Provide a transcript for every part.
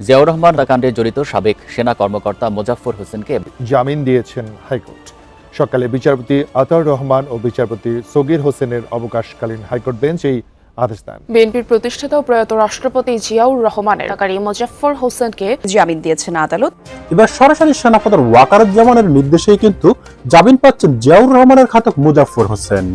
জিয়াউর রহমান হত্যাকাণ্ডে জড়িত সাবেক সেনা কর্মকর্তা মোজাফফর হোসেনকে জামিন দিয়েছেন হাইকোর্ট। সকালে বিচারপতি আতাউর রহমান ও বিচারপতি সগির হোসেনের অবকাশকালীন হাইকোর্ট বেঞ্চ এই আদেশ দেন। বিএনপির প্রতিষ্ঠাতা ও প্রয়াত রাষ্ট্রপতি জিয়াউর রহমানের হত্যাকারী মোজাফফর হোসেনকে জামিন দিয়েছেন আদালত। এবার সরাসরি সেনাপ্রধান ওয়াকারুজ্জামানের নির্দেশেই কিন্তু জামিন পাচ্ছেন জিয়াউর রহমানের ঘাতক মোজাফফর হোসেন।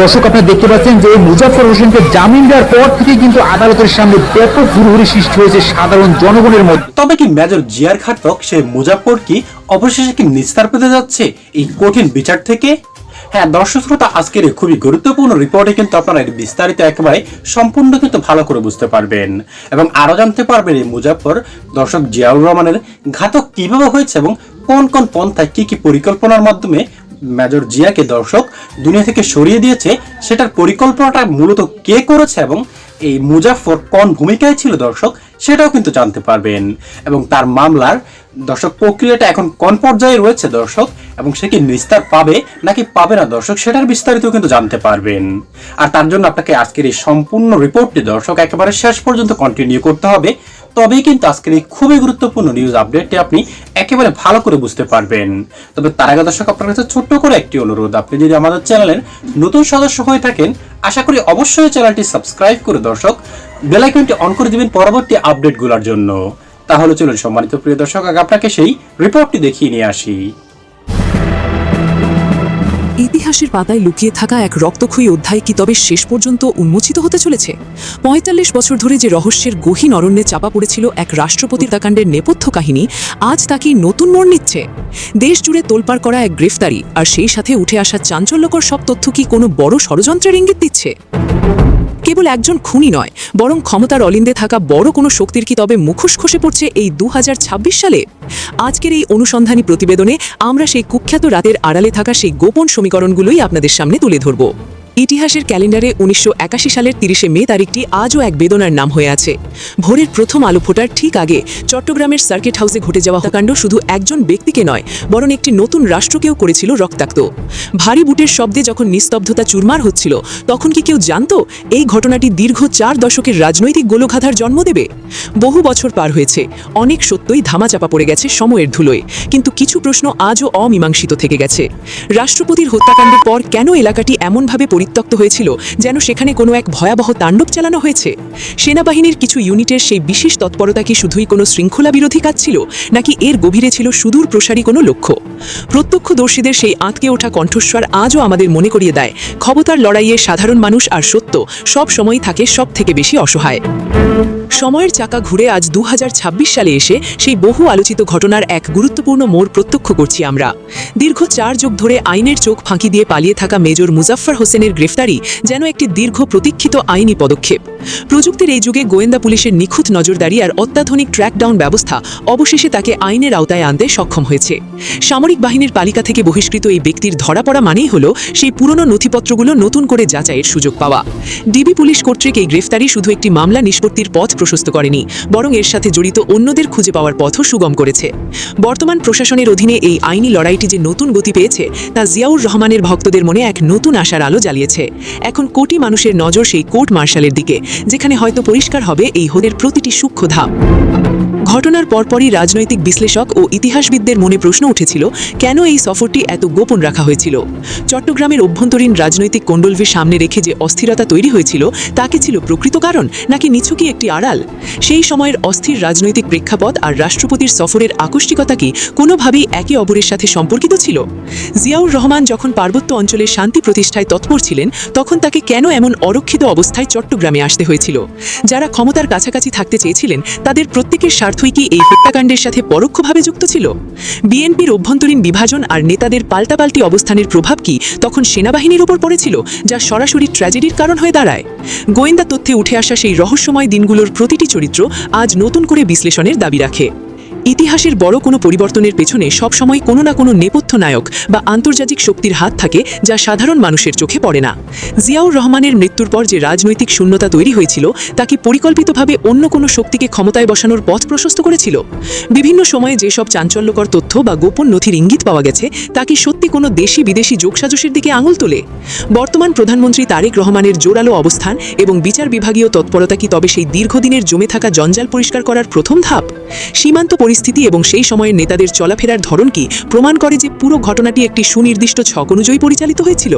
দর্শক, আপনারা দেখতে পাচ্ছেন যে মোজাফফর হোসেনকে জামিন দেওয়ার পর থেকে কিন্তু আদালতের সামনে ব্যাপক হুড়োহুড়ি সৃষ্টি হয়েছে সাধারণ জনগণের মধ্যে। তবে কি মেজর জিয়ার ঘাতক সেই মুজাফফর কি অবশেষে কি নিস্তার পেতে যাচ্ছে এই কঠিন বিচার থেকে? হ্যাঁ দর্শক শ্রোতা, আজকের এই খুবই গুরুত্বপূর্ণ রিপোর্টে কিন্তু আপনারা এর বিস্তারিত একেবারে সম্পূর্ণ কিন্তু ভালো করে বুঝতে পারবেন এবং আরো জানতে পারবেন এই মুজাফফর দর্শক জিয়াউর রহমানের ঘাতক কিভাবে হয়েছে এবং কোন কোন পন্থায় কি কি পরিকল্পনার মাধ্যমে মেজর জিয়াকে দর্শক দুনিয়া থেকে সরিয়ে দিয়েছে, সেটার পরিকল্পনাটা মূলত কে করেছে এবং এই মুজাফফর কোন ভূমিকায় ছিল দর্শক সেটাও কিন্তু জানতে পারবেন এবং তার মামলার দর্শক প্রক্রিয়াটা এখন কোন পর্যায়ে রয়েছে দর্শক এবং সে কি নিস্তার পাবে নাকি পাবে না দর্শক সেটার বিস্তারিত কিন্তু জানতে পারবেন। আর তার জন্য আপনাকে আজকের এই সম্পূর্ণ রিপোর্টটি দর্শক একেবারে শেষ পর্যন্ত কন্টিনিউ করতে হবে, তবেই কিন্তু আজকের এই খুবই গুরুত্বপূর্ণ নিউজ আপডেটটি আপনি একেবারে ভালো করে বুঝতে পারবেন। তবে তার আগে দর্শক আপনার কাছে ছোট্ট করে একটি অনুরোধ, আপনি যদি আমাদের চ্যানেলের নতুন সদস্য হয়ে থাকেন আশা করি অবশ্যই চ্যানেলটি সাবস্ক্রাইব করে দর্শক বেল আইকনটি অন করে দিবেন পরবর্তী আপডেটগুলোর জন্য। তাহলে চলুন সম্মানিত প্রিয় দর্শক, আগে আপনাকে সেই রিপোর্টটি দেখিয়ে নিয়ে আসি। ইতিহাসের পাতায় লুকিয়ে থাকা এক রক্তক্ষয়ী অধ্যায় কি তবে শেষ পর্যন্ত উন্মোচিত হতে চলেছে? ৪৫ বছর ধরে যে রহস্যের গহীন অরণ্যে চাপা পড়েছিল এক রাষ্ট্রপতির হত্যাকাণ্ডের নেপথ্য কাহিনী আজ তাকে নতুন মোড় নিচ্ছে। দেশ জুড়ে তোলপাড় করা এক গ্রেফতারি আর সেই সাথে উঠে আসা চাঞ্চল্যকর সব তথ্য কি কোনো বড় ষড়যন্ত্রের ইঙ্গিত দিচ্ছে? কেবল একজন খুনি নয়, বরং ক্ষমতার অলিন্দে থাকা বড় কোনো শক্তির কি তবে মুখোশ খসে পড়ছে এই ২০২৬ সালে? আজকের এই অনুসন্ধানী প্রতিবেদনে আমরা সেই কুখ্যাত রাতের আড়ালে থাকা সেই গোপন সমীকরণগুলোই আপনাদের সামনে তুলে ধরব। ইতিহাসের ক্যালেন্ডারে ১৯৮১ সালের ৩০শে মে তারিখটি আজও এক বেদনার নাম হয়ে আছে। ভোরের প্রথম আলো ফোটার ঠিক আগে চট্টগ্রামের সার্কিট হাউসে ঘটে যাওয়া হত্যাকাণ্ড শুধু একজন ব্যক্তিকে নয়, বরং একটি নতুন রাষ্ট্রকেও করেছিল রক্তাক্ত। ভারী বুটের শব্দে যখন নিস্তব্ধতা চুরমার হচ্ছিল, তখন কি কেউ জানতো এই ঘটনাটি দীর্ঘ ৪ দশকের রাজনৈতিক গোলকধাঁধার জন্ম দেবে? বহু বছর পার হয়েছে, অনেক সত্যই ধামাচাপা পড়ে গেছে সময়ের ধুলোয়, কিন্তু কিছু প্রশ্ন আজও অমীমাংসিত থেকে গেছে। রাষ্ট্রপতির হত্যাকাণ্ডের পর কেন এলাকাটি এমনভাবে পরিত্যক্ত হয়েছিল যেন সেখানে কোনো এক ভয়াবহ তাণ্ডব চালানো হয়েছে? সেনাবাহিনীর কিছু ইউনিটের সেই বিশেষ তৎপরতা কি শুধুই কোনো শৃঙ্খলা বিরোধী কাজ ছিল, নাকি এর গভীরে ছিল সুদূর প্রসারী কোনো লক্ষ্য? প্রত্যক্ষদর্শীদের সেই আঁতকে ওঠা কণ্ঠস্বর আজও আমাদের মনে করিয়ে দেয়, ক্ষমতার লড়াইয়ে সাধারণ মানুষ আর সত্য সব সময় থাকে সব থেকে বেশি অসহায়। সময়ের চাকা ঘুরে আজ ২০২৬ সালে এসে সেই বহু আলোচিত ঘটনার এক গুরুত্বপূর্ণ মোড় প্রত্যক্ষ করছি আমরা। দীর্ঘ ৪ যুগ ধরে আইনের চোখ ফাঁকি দিয়ে পালিয়ে থাকা মেজর মুজাফফর হোসেনের গ্রেফতারি যেন একটি দীর্ঘ প্রতীক্ষিত আইনি পদক্ষেপ। প্রযুক্তির এই যুগে গোয়েন্দা পুলিশের নিখুঁত নজরদারি আর অত্যাধুনিক ট্র্যাকডাউন ব্যবস্থা অবশেষে তাকে আইনের আওতায় আনতে সক্ষম হয়েছে। সামরিক বাহিনীর পালিকা থেকে বহিষ্কৃত এই ব্যক্তির ধরা পড়া মানেই হলো সেই পুরনো নথিপত্রগুলো নতুন করে যাচাইয়ের সুযোগ পাওয়া। ডিবি পুলিশ কর্তৃক এই গ্রেফতারি শুধু একটি মামলা নিষ্পত্তির পথ প্রশস্ত করেনি, বরং এর সাথে জড়িত অন্যদের খুঁজে পাওয়ার পথও সুগম করেছে। বর্তমান প্রশাসনের অধীনে এই আইনি লড়াইটি যে নতুন গতি পেয়েছে তা জিয়াউর রহমানের ভক্তদের মনে এক নতুন আশার আলো জ্বালিয়েছে। এখন কোটি মানুষের নজর সেই কোর্ট মার্শালের দিকে, যেখানে হয়তো পরিষ্কার হবে এই হদের প্রতিটি সূক্ষ্ম ধাপ। ঘটনার পরপরই রাজনৈতিক বিশ্লেষক ও ইতিহাসবিদদের মনে প্রশ্ন উঠেছিল, কেন এই সফরটি এত গোপন রাখা হয়েছিল? চট্টগ্রামের অভ্যন্তরীণ রাজনৈতিক কোণ্ডলভি সামনে রেখে যে অস্থিরতা তৈরি হয়েছিল তা কি ছিল প্রকৃত কারণ, নাকি নিছকই একটি আড়াল? সেই সময়ের অস্থির রাজনৈতিক প্রেক্ষাপট আর রাষ্ট্রপতির সফরের আকস্মিকতা কি কোনোভাবেই একে অপরের সাথে সম্পর্কিত ছিল? জিয়াউর রহমান যখন পার্বত্য অঞ্চলে শান্তি প্রতিষ্ঠায় তৎপর ছিলেন, তখন তাকে কেন এমন অরক্ষিত অবস্থায় চট্টগ্রামে আসতে হয়েছিল? যারা ক্ষমতার কাছাকাছি থাকতে চেয়েছিলেন তাদের প্রত্যেকের স্বার্থই কি এই হত্যাকাণ্ডের সাথে পরোক্ষভাবে যুক্ত ছিল? বিএনপির অভ্যন্তরীণ বিভাজন আর নেতাদের পাল্টাপাল্টি অবস্থানের প্রভাব কি তখন সেনাবাহিনীর উপর পড়েছিল, যা সরাসরি ট্র্যাজেডির কারণ হয়ে দাঁড়ায়? গোয়েন্দা তথ্যে উঠে আসা সেই রহস্যময় দিনগুলোর প্রতিটি চরিত্র আজ নতুন করে বিশ্লেষণের দাবি রাখে। ইতিহাসের বড় কোনো পরিবর্তনের পেছনে সবসময় কোনো না কোনো নেপথ্য নায়ক বা আন্তর্জাতিক শক্তির হাত থাকে, যা সাধারণ মানুষের চোখে পড়ে না। জিয়াউর রহমানের মৃত্যুর পর যে রাজনৈতিক শূন্যতা তৈরি হয়েছিল তা কি পরিকল্পিতভাবে অন্য কোনো শক্তিকে ক্ষমতায় বসানোর পথ প্রশস্ত করেছিল? বিভিন্ন সময়ে যেসব চাঞ্চল্যকর তথ্য বা গোপন নথির ইঙ্গিত পাওয়া গেছে তা কি সত্যি কোনো দেশি বিদেশি যোগসাজশের দিকে আঙুল তোলে? বর্তমান প্রধানমন্ত্রী তারেক রহমানের জোরালো অবস্থান এবং বিচার বিভাগীয় তৎপরতা কি তবে সেই দীর্ঘদিনের জমে থাকা জঞ্জাল পরিষ্কার করার প্রথম ধাপ? সীমান্ত পরিস্থিতি এবং সেই সময়ের নেতাদের চলাফেরার ধরন কি প্রমাণ করে যে পুরো ঘটনাটি একটি সুনির্দিষ্ট ছক অনুযায়ী পরিচালিত হয়েছিল?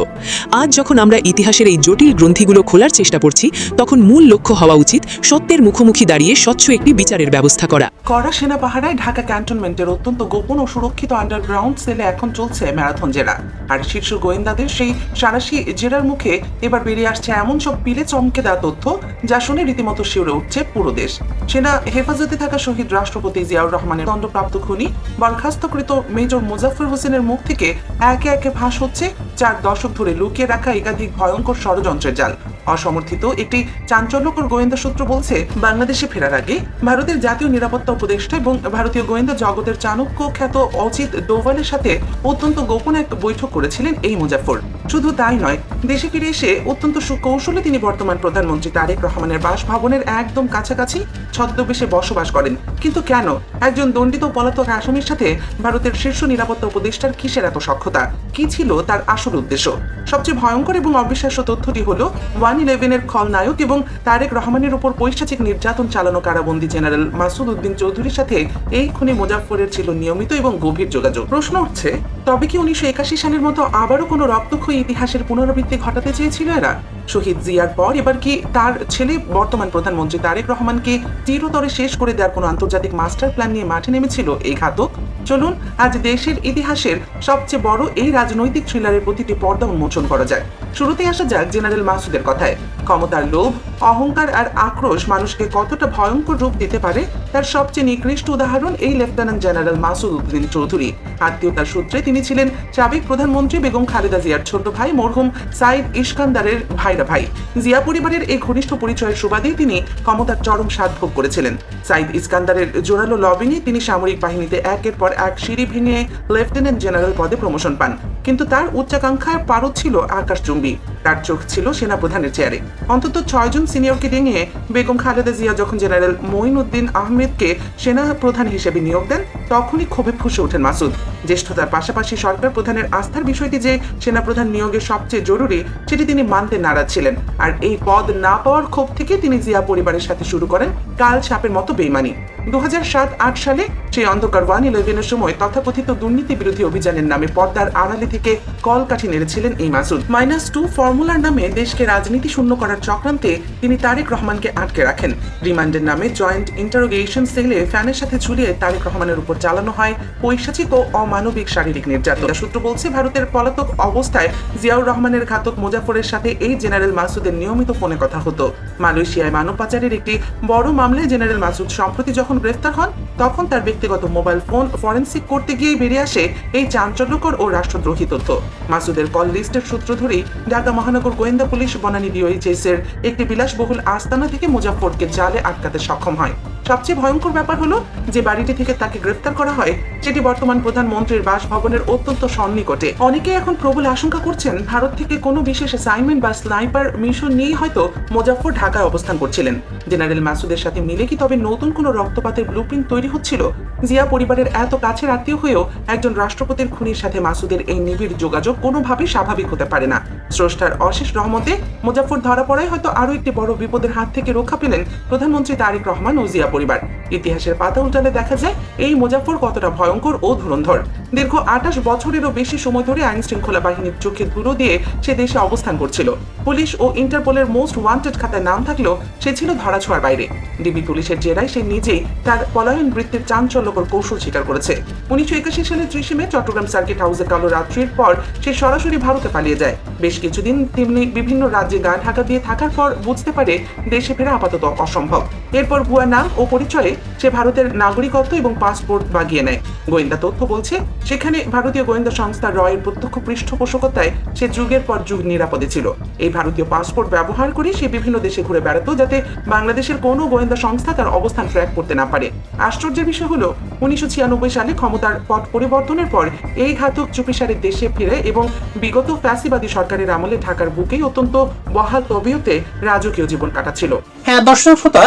আজ যখন আমরা ইতিহাসের এই জটিল গ্রন্থিগুলো খোলার চেষ্টা করছি, তখন মূল লক্ষ্য হওয়া উচিত সত্যের মুখোমুখি দাঁড়িয়ে স্বচ্ছ একটি বিচারের ব্যবস্থা করা। কড়া সেনা পাহারায় ঢাকা ক্যান্টনমেন্টের অত্যন্ত গোপন ও সুরক্ষিত আন্ডারগ্রাউন্ড সেলে এখন চলছে ম্যারাথন জেরা। আর শীর্ষ গোয়েন্দাদের সেই সাঁড়াশি জেরার মুখে এবার বেরিয়ে আসছে এমন সব পিলে চমকে দেওয়া তথ্য, যা শুনে রীতিমতো শিউরে উঠছে পুরো দেশ। সেনা হেফাজতে থাকা শহীদ রাষ্ট্রপতি জিয়াউর রহমানের দণ্ডপ্রাপ্ত খুনি বরখাস্তকৃত মেজর মুজাফফর হোসেনের মুখ থেকে একে একে ফাঁস হচ্ছে 4 দশক ধরে লুকিয়ে রাখা একাধিক ভয়ঙ্কর ষড়যন্ত্রের জাল। অসমর্থিত একটি চাঞ্চল্যকর গোয়েন্দা সূত্র বলছে, বাংলাদেশে ফেরার আগে ভারতের জাতীয় নিরাপত্তা উপদেষ্টা এবং ভারতীয় গোয়েন্দা জগতের চাণক্য খ্যাত অজিত ডোভালের সাথে অত্যন্ত গোপন এক বৈঠক করেছিলেন এই মুজাফফর। শুধু তাই নয়, দেশে ফিরে এসে অত্যন্ত সুকৌশলে তিনি বর্তমান প্রধানমন্ত্রী তারেক রহমানের বাসভবনের একদম কাছাকাছি ছদ্মবেশে বসবাস করেন। কিন্তু কেন একজন দণ্ডিত পলাতক আসামির সাথে ভারতের শীর্ষ নিরাপত্তা উপদেষ্টার কিসের এত সখ্যতা? কি ছিল তার আসল উদ্দেশ্য? সবচেয়ে ভয়ঙ্কর এবং অবিশ্বাস্য তথ্যটি হলো 111-এর খলনায়ক এবং তারেক রহমানের উপর পৈশাচিক নির্যাতন চালানো কারাবন্দী জেনারেল মাসুদ উদ্দিন চৌধুরীর সাথে এই খুনি মুজাফফরের ছিল নিয়মিত এবং গভীর যোগাযোগ। প্রশ্ন উঠছে, তবে কি 1981 সালের মতো আবারও কোনো রক্তক্ষয়ী ইতিহাসের পুনরাবৃত্তি ঘটাতে চেয়েছিল এরা? শহীদ জিয়ার পর এবার কি তার ছেলে বর্তমান প্রধানমন্ত্রী তারেক রহমানকে চিরতরে শেষ করে দেওয়ার কোনো আন্তর্জাতিক মাস্টার প্ল্যান নিয়ে মাঠে নেমেছিল এই ঘাতক? চলুন আজ দেশের ইতিহাসের সবচেয়ে বড় এই রাজনৈতিক থ্রিলারের প্রতিটি পর্দা উন্মোচন করা যায়। শুরুতে আসা যাক জেনারেল মাসুদের কথায়। ক্ষমতার লোভ, অহংকার আর আক্রোশ মানুষকে কতটা ভয়ঙ্কর রূপ দিতে পারে তার সবচেয়ে নিকৃষ্ট উদাহরণ এই লেফটেন্যান্ট জেনারেল মাসুদ উদ্দিন চৌধুরী। আত্মীয়তার সূত্রে তিনি ছিলেন সাবেক প্রধানমন্ত্রী বেগম খালেদা জিয়ার ছোট ভাই মরহুম সাইদ ইস্কান্দারের ভাইরা ভাই। জিয়া পরিবারের এই ঘনিষ্ঠ পরিচয়ের সুবাদেই তিনি ক্ষমতার চরম স্বাদ ভোগ করেছিলেন। সাইদ ইস্কান্দারের জোরালো লবিংয়ে তিনি সামরিক বাহিনীতে একের পর এক সিঁড়ি ভেঙে লেফটেন্যান্ট জেনারেল পদে প্রমোশন পান। কিন্তু তার উচ্চাকাঙ্ক্ষার পারদ ছিল আকাশচুম্বী। তার চোখ ছিল সেনাপ্রধানের চেয়ারে। অন্তত 6 জন সিনিয়রকে ডিঙিয়ে বেগম খালেদা জিয়া যখন জেনারেল মঈনুদ্দিন আহমেদকে সেনা প্রধান হিসেবে নিয়োগ দেন, তখনই ক্ষোভে ফুঁসে ওঠেন মাসুদ। জ্যেষ্ঠতার পাশাপাশি সরকার প্রধানের আস্থার বিষয়টি যে সেনাপ্রধান নিয়োগের সবচেয়ে জরুরি, সেটি তিনি মানতে নারাজ ছিলেন। আর এই পদ না পাওয়ার ক্ষোভ থেকে তিনি জিয়া পরিবারের সাথে শুরু করেন কাল সাপের মতো বেইমানি। 2007-8 সালে সেই অন্ধকার 111-এর সময় তথাকথিত দুর্নীতি বিরোধী অভিযানের নামে পর্দার আড়ালে থেকে কলকাঠি নেড়েছিলেন এই মাসুদ। -2 ফর্মুলার নামে দেশকে রাজনীতি শূন্য করার চক্রান্তে তিনি তারেক রহমানকে আটকে রাখেন। রিমান্ডের নামে জয়েন্ট ইন্টারোগেশন সেলে ফ্যানের সাথে ঝুলিয়ে তারেক রহমানের উপর চালানো হয় পৈশাচিক ও অমানবিক শারীরিক নির্যাতন। সূত্র বলছে, ভারতের পলাতক অবস্থায় জিয়াউর রহমানের ঘাতক মুজাফফরের সাথে এই জেনারেল মাসুদের নিয়মিত ফোনে কথা হতো। মালয়েশিয়ায় মানব পাচারের একটি বড় মামলায় জেনারেল মাসুদ সম্প্রতি যখন গ্রেফতার হন, তখন তার ব্যক্তিগত মোবাইল ফোন ফরেনসিক করতে গিয়ে বেরিয়ে আসে এই চাঞ্চল্যকর ও রাষ্ট্রদ্রোহী তথ্য। মাসুদের কল লিস্টের সূত্র ধরেই ঢাকা মহানগর গোয়েন্দা পুলিশ বনানী ডিওএইচএস-এর একটি বিলাসবহুল আস্তানা থেকে মুজাফফরকে জালে আটকাতে সক্ষম হয়। সবচেয়ে ভয়ঙ্কর ব্যাপার হলো যে বাড়িটি থেকে তাকে গ্রেফতার করা হয়, সেটি বর্তমান প্রধানমন্ত্রীর বাসভবনের অত্যন্ত সন্নিকটে। অনেকে এখন প্রবল আশঙ্কা করছেন, ভারত থেকে কোনো বিশেষ অ্যাসাইনমেন্ট বা স্নাইপার মিশন নিয়েই হয়তো মুজাফফর ঢাকায় অবস্থান করছিলেন। জেনারেল মাসুদের সাথে মিলে কি তবে নতুন কোনো রক্তপাতের ব্লুপ্রিন্ট তৈরি হচ্ছিল? জিয়া পরিবারের এত কাছের আত্মীয় হয়েও একজন রাষ্ট্রপতির খুনির সাথে মাসুদের এই নিবিড় যোগাযোগ কোনোভাবেই স্বাভাবিক হতে পারে না। স্রষ্টার অশেষ রহমতে মুজাফফর ধরা পড়ায় হয়তো আরো একটি বড় বিপদের হাত থেকে রক্ষা পেলেন প্রধানমন্ত্রী তারেক রহমান ও জিয়া পরিবার। ইতিহাসের পাতা উল্টালে দেখা যায় এই মুজাফফর কতটা ভয়ঙ্কর ও ধুরন্ধর। দীর্ঘ 28 বছরেরও বেশি সময় ধরে আইন শৃঙ্খলা বাহিনীর চোখে ধুলো দিয়ে সে দেশে অবস্থান করছিল। পুলিশ ও ইন্টারপোলের মোস্ট ওয়ান্টেড খাতায় নাম থাকলেও সে ছিল ধরাছোঁয়ার বাইরে। ডিবি পুলিশের জেরায় সে নিজেই তার পলায়ন বৃত্তির চাঞ্চল্যকর কৌশল স্বীকার করেছে। 1981 সালের 30 মে চট্টগ্রাম সার্কিট হাউসে কালো রাত্রির পর সে সরাসরি ভারতে পালিয়ে যায়। বেশ কিছুদিন তেমনি বিভিন্ন রাজ্যে গা ঢাকা দিয়ে থাকার পর বুঝতে পারে দেশে ফেরা আপাতত অসম্ভব। এরপর ভুয়া নাম ও পরিচয়ে সে ভারতের নাগরিকত্ব এবং পাসপোর্ট বাগিয়ে নেয়। গোয়েন্দা তথ্য বলছে, সেখানে ভারতীয় গোয়েন্দা সংস্থা রয়ের প্রত্যক্ষ পৃষ্ঠপোষকতায় সে যুগের পর যুগ নিরাপদে ছিল। এই ভারতীয় পাসপোর্ট ব্যবহার করে সে বিভিন্ন দেশে ঘুরে বেড়াতো, যাতে বাংলাদেশের কোনো গোয়েন্দা সংস্থা তার অবস্থান ট্র্যাক করতে না পারে। আশ্চর্যের বিষয় হলো 1996 সালে ক্ষমতার পট পরিবর্তনের পর এই ঘাতক চুপিসারে দেশে ফিরে এবং বিগত ফ্যাসিবাদী সরকারের আমলে ঢাকার বুকেই অত্যন্ত বহাল তবিয়তে রাজকীয় জীবন কাটাচ্ছিল। হ্যাঁ দর্শক শ্রোতা,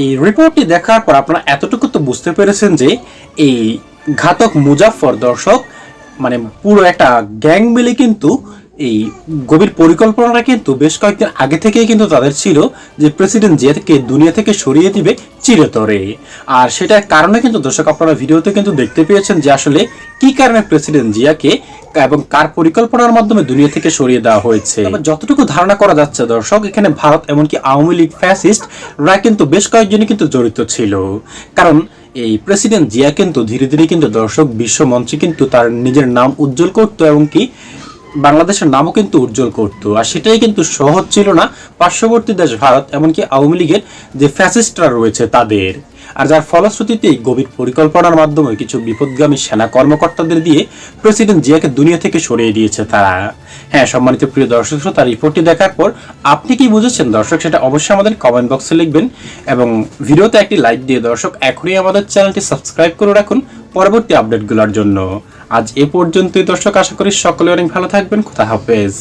এই রিপোর্টটি দেখার পর আপনারা এতটুকু তো বুঝতে পেরেছেন যে এই ঘাতক মুজাফফর দর্শক মানে পুরো একটা গ্যাং মিলে কিন্তু এই গভীর পরিকল্পনাটা কিন্তু বেশ কয়েকদিন আগে থেকেই কিন্তু তাদের ছিল যে প্রেসিডেন্ট জিয়াকে দুনিয়া থেকে সরিয়ে দিবে চিরতরে। আর সেটার কারণে কিন্তু দর্শক আপনারা ভিডিওতে কিন্তু দেখতে পেয়েছেন যে আসলে কি কারণে প্রেসিডেন্ট জিয়াকে এবং কার পরিকল্পনার মাধ্যমে দুনিয়া থেকে সরিয়ে দেওয়া হয়েছে। যতটুকু ধারণা করা যাচ্ছে দর্শক, এখানে ভারত এমনকি আওয়ামী লীগ ফ্যাসিস্টরা কিন্তু বেশ কয়েকজনই কিন্তু জড়িত ছিল। কারণ এই প্রেসিডেন্ট জিয়া কিন্তু ধীরে ধীরে কিন্তু দর্শক বিশ্ব মঞ্চে কিন্তু তার নিজের নাম উজ্জ্বল করতো এবং কি বাংলাদেশের নামও কিন্তু উজ্জ্বল করতো। আর সেটাই কিন্তু সহজ ছিল না পার্শ্ববর্তী দেশ ভারত এমনকি আওয়ামী লীগের যে ফ্যাসিস্টরা রয়েছে তাদের। আর যার ফলশ্রুতিতে গভীর পরিকল্পনার মাধ্যমে কিছু বিপদগামী সেনা কর্মকর্তাদের দিয়ে প্রেসিডেন্ট জিয়াকে দুনিয়া থেকে সরিয়ে দিয়েছে তারা। হ্যাঁ সম্মানিত প্রিয় দর্শক, তার রিপোর্টটি দেখার পর আপনি কি বুঝেছেন দর্শক, সেটা অবশ্যই আমাদের কমেন্ট বক্সে লিখবেন এবং ভিডিওতে একটি লাইক দিয়ে দর্শক এখনই আমাদের চ্যানেলটি সাবস্ক্রাইব করে রাখুন পরবর্তী আপডেটগুলোর জন্য। আজ এ পর্যন্তই দর্শক, আশা করি সকলে অনেক ভালো থাকবেন। খোদা হাফেজ।